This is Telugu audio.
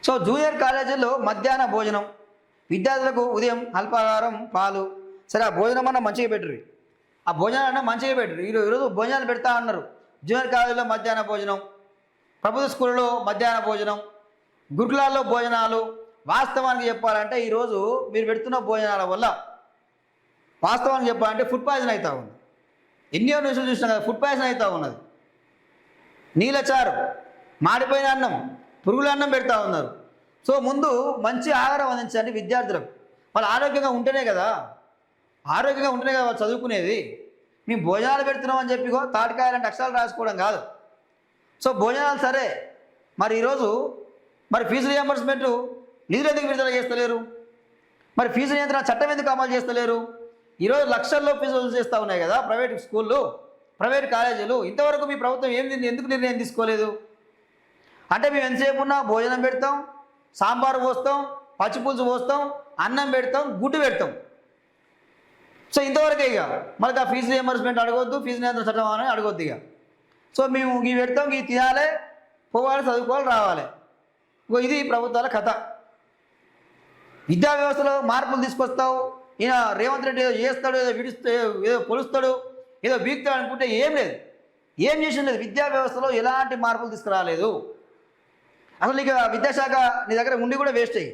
సో జూనియర్ కాలేజీల్లో మధ్యాహ్న భోజనం, విద్యార్థులకు ఉదయం అల్పాహారం పాలు. సరే, ఆ భోజనం అన్న మంచిగా పెట్టరు, ఆ భోజనాలన్నా మంచిగా పెట్టరు. ఈరోజు భోజనాలు పెడతా అన్నారు. జూనియర్ కాలేజీలో మధ్యాహ్న భోజనం, ప్రభుత్వ స్కూళ్ళలో మధ్యాహ్న భోజనం, గురుకులాల్లో భోజనాలు. వాస్తవానికి చెప్పాలంటే ఈరోజు మీరు పెడుతున్న భోజనాల వల్ల వాస్తవానికి చెప్పాలంటే ఫుడ్ పాయిజన్ అవుతూ ఉంది. ఎన్నో న్యూస్లు చూసినాం కదా, ఫుడ్ పాయిజన్ అవుతూ ఉన్నది. నీళ్ళచారు, మాడిపోయిన అన్నం, పురుగుల అన్నం పెడతా ఉన్నారు. సో ముందు మంచి ఆహారం అందించండి విద్యార్థులకు. వాళ్ళు ఆరోగ్యంగా ఉంటేనే కదా వాళ్ళు చదువుకునేది. మేము భోజనాలు పెడుతున్నామని చెప్పి తాటికాయలంటే అక్షరాలు రాసుకోవడం కాదు. సో భోజనాలు సరే, మరి ఈరోజు మరి ఫీజు రియంబర్స్మెంట్ నిధులు ఎందుకు విడుదల చేస్తలేరు? మరి ఫీజు నియంత్రణ చట్టం ఎందుకు అమలు చేస్తలేరు? ఈరోజు లక్షల్లో ఫీజు వసూలు చేస్తూ ఉన్నాయి కదా ప్రైవేట్ స్కూళ్ళు, ప్రైవేట్ కాలేజీలు. ఇంతవరకు మీ ప్రభుత్వం ఎందుకు నిర్ణయం తీసుకోలేదు? అంటే మేము ఎంతసేపు ఉన్నా భోజనం పెడతాం, సాంబారు పోస్తాం, పచ్చిపులుసు పోస్తాం, అన్నం పెడతాం, గుడ్డు పెడతాం. సో ఇంతవరకే. ఇక మనకు ఆ ఫీజు రియంబర్స్మెంట్ అడగొద్దు, ఫీజు నియంత్రణ చట్టం అని అడగొద్దు. ఇక సో మేము ఇవి పెడతాం, ఇవి తినాలి, పోవాలి, చదువుకోవాలి, రావాలి. ఇది ప్రభుత్వాల కథ. విద్యా వ్యవస్థలో మార్పులు తీసుకొస్తావు, ఈయన రేవంత్ రెడ్డి ఏదో చేస్తాడు, ఏదో ఏదో పొలుస్తాడు, ఏదో బీక్తాడు అనుకుంటే ఏం లేదు, ఏం చేసిన లేదు. విద్యా వ్యవస్థలో ఎలాంటి మార్పులు తీసుకురాలేదు. అసలు నీకు విద్యాశాఖ నీ దగ్గర ఉండి కూడా వేస్ట్ అయ్యి